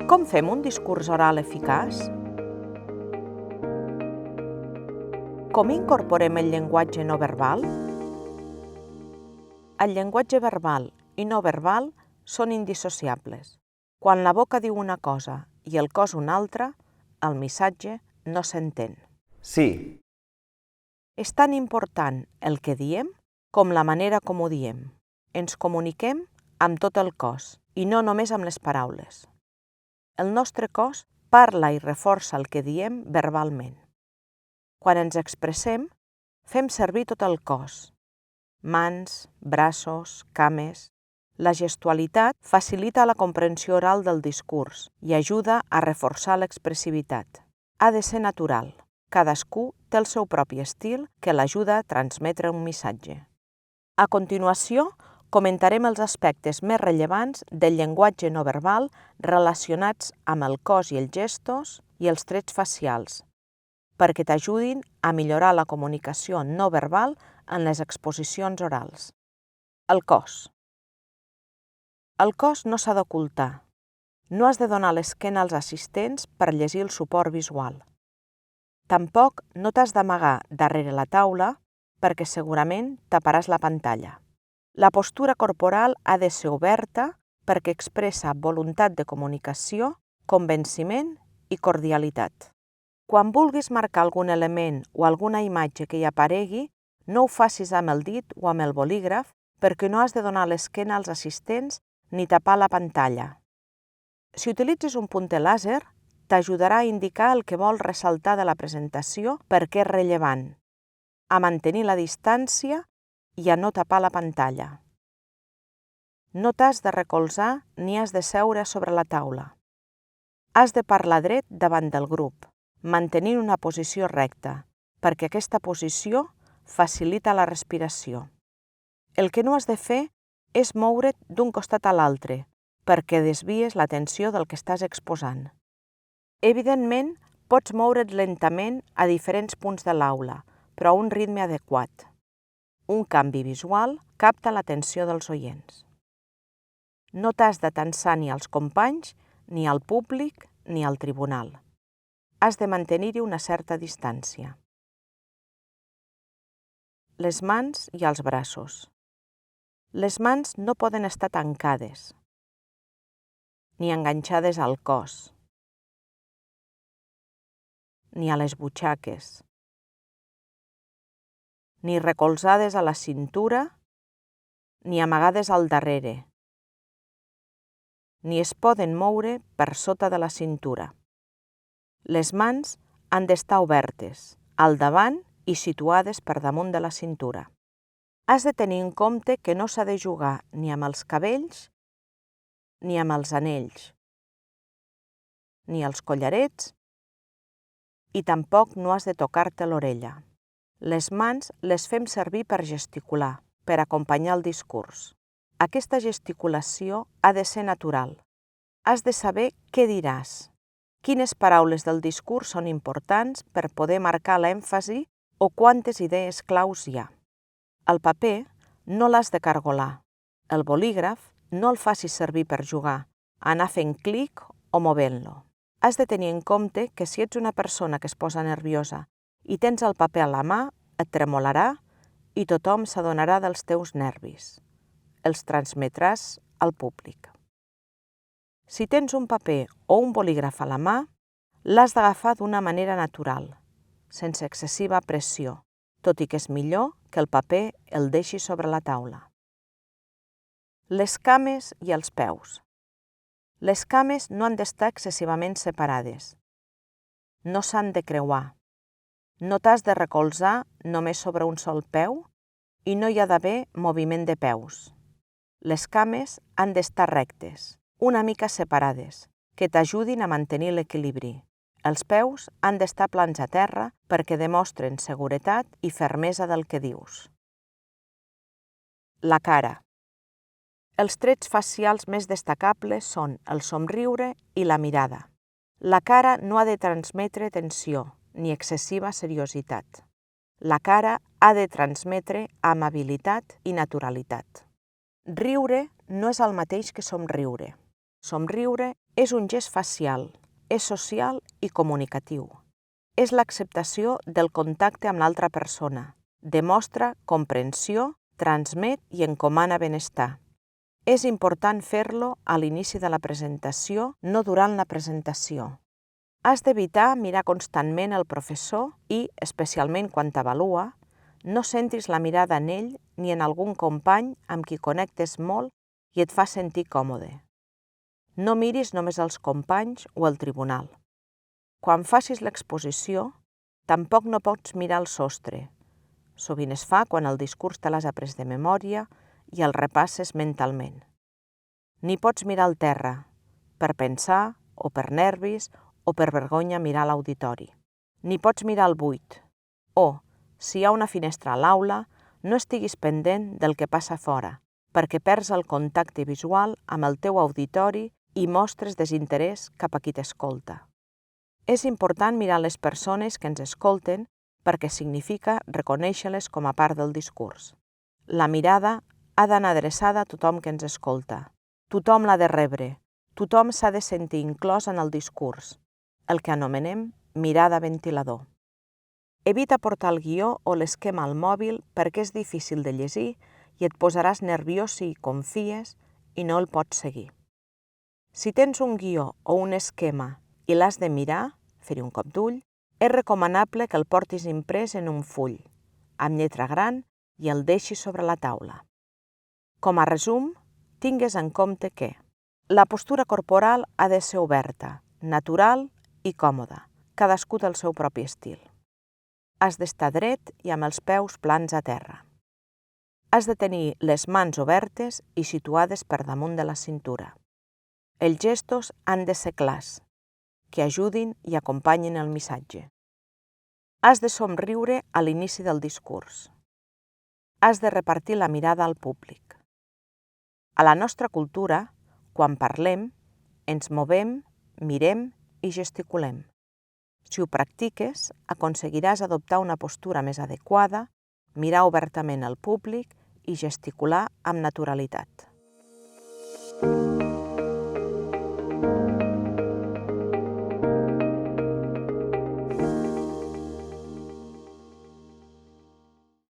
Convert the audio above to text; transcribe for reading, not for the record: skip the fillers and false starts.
Com fem un discurs oral eficaç? Com incorporem el llenguatge no verbal? El llenguatge verbal i no verbal són indissociables. Quan la boca diu una cosa i el cos una altra, el missatge no s'entén. Sí, És tan important el que diem com la manera com ho diem. Ens comuniquem amb tot el cos i no només amb les paraules. El nostre cos parla i reforça el que diem verbalment. Quan ens expressem, fem servir tot el cos. Mans, braços, cames. La gestualitat facilita la comprensió oral del discurs i ajuda a reforçar l'expressivitat. Ha de ser natural. Cadascú té el seu propi estil que l'ajuda a transmetre un missatge. A continuació, comentarem els aspectes més rellevants del llenguatge no verbal relacionats amb el cos i els gestos i els trets facials, perquè t'ajudin a millorar la comunicació no verbal en les exposicions orals. El cos. El cos no s'ha d'ocultar. No has de donar l'esquena als assistents per llegir el suport visual. Tampoc no t'has d'amagar darrere la taula perquè segurament taparàs la pantalla. La postura corporal ha de ser oberta perquè expressa voluntat de comunicació, convenciment i cordialitat. Quan vulguis marcar algun element o alguna imatge que hi aparegui, no ho facis amb el dit o amb el bolígraf perquè no has de donar l'esquena als assistents ni tapar la pantalla. Si utilitzes un punter làser, t'ajudarà a indicar el que vols ressaltar de la presentació perquè és rellevant, a mantenir la distància i a no tapar la pantalla. No t'has de recolzar ni has de seure sobre la taula. Has de parlar dret davant del grup, mantenint una posició recta, perquè aquesta posició facilita la respiració. El que no has de fer és moure't d'un costat a l'altre, perquè desvies l'atenció del que estàs exposant. Evidentment, pots moure't lentament a diferents punts de l'aula, però a un ritme adequat. Un canvi visual capta l'atenció dels oients. No t'has de tensar ni als companys, ni al públic, ni al tribunal. Has de mantenir-hi una certa distància. Les mans i els braços. Les mans no poden estar tancades, ni enganxades al cos, ni a les butxaques, ni recolzades a la cintura, ni amagades al darrere, ni es poden moure per sota de la cintura. Les mans han d'estar obertes, al davant i situades per damunt de la cintura. Has de tenir en compte que no s'ha de jugar ni amb els cabells, ni amb els anells, ni els collarets, i tampoc no has de tocar-te l'orella. Les mans les fem servir per gesticular, per acompanyar el discurs. Aquesta gesticulació ha de ser natural. Has de saber què diràs, quines paraules del discurs són importants per poder marcar l'èmfasi o quantes idees claus hi ha. El paper no l'has de cargolar. El bolígraf no el facis servir per jugar, anar fent clic o movent-lo. Has de tenir en compte que si ets una persona que es posa nerviosa i tens el paper a la mà, et tremolarà i tothom s'adonarà dels teus nervis. Els transmetràs al públic. Si tens un paper o un bolígraf a la mà, l'has d'agafar d'una manera natural, sense excessiva pressió, tot i que és millor que el paper el deixi sobre la taula. Les cames i els peus. Les cames no han d'estar excessivament separades. No s'han de creuar. No t'has de recolzar només sobre un sol peu i no hi ha d'haver moviment de peus. Les cames han d'estar rectes, una mica separades, que t'ajudin a mantenir l'equilibri. Els peus han d'estar plans a terra perquè demostren seguretat i fermesa del que dius. La cara. Els trets facials més destacables són el somriure i la mirada. La cara no ha de transmetre tensió ni excessiva seriositat. La cara ha de transmetre amabilitat i naturalitat. Riure no és el mateix que somriure. Somriure és un gest facial, és social i comunicatiu. És l'acceptació del contacte amb l'altra persona. Demostra comprensió, transmet i encomana benestar. És important fer-lo a l'inici de la presentació, no durant la presentació. Has d'evitar mirar constantment el professor i, especialment quan t'avalua, no centris la mirada en ell ni en algun company amb qui connectes molt i et fa sentir còmode. No miris només els companys o el tribunal. Quan facis l'exposició, tampoc no pots mirar el sostre. Sovint es fa quan el discurs te l'has après de memòria i el repasses mentalment. Ni pots mirar al terra, per pensar, o per nervis, o per vergonya mirar l'auditori. Ni pots mirar al buit. O, si hi ha una finestra a l'aula, no estiguis pendent del que passa fora, perquè perds el contacte visual amb el teu auditori i mostres desinterès cap a qui t'escolta. És important mirar les persones que ens escolten perquè significa reconèixer-les com a part del discurs. La mirada ha d'anar adreçada a tothom que ens escolta. Tothom l'ha de rebre. Tothom s'ha de sentir inclòs en el discurs, el que anomenem mirada ventilador. Evita portar el guió o l'esquema al mòbil perquè és difícil de llegir i et posaràs nerviós si hi confies i no el pots seguir. Si tens un guió o un esquema i l'has de mirar, fer-hi un cop d'ull, és recomanable que el portis imprès en un full, amb lletra gran, i el deixis sobre la taula. Com a resum, tingues en compte que la postura corporal ha de ser oberta, natural i còmoda, cadascú del seu propi estil. Has d'estar dret i amb els peus plans a terra. Has de tenir les mans obertes i situades per damunt de la cintura. Els gestos han de ser clars, que ajudin i acompanyin el missatge. Has de somriure a l'inici del discurs. Has de repartir la mirada al públic. A la nostra cultura, quan parlem, ens movem, mirem i gesticulem. Si ho practiques, aconseguiràs adoptar una postura més adequada, mirar obertament al públic i gesticular amb naturalitat.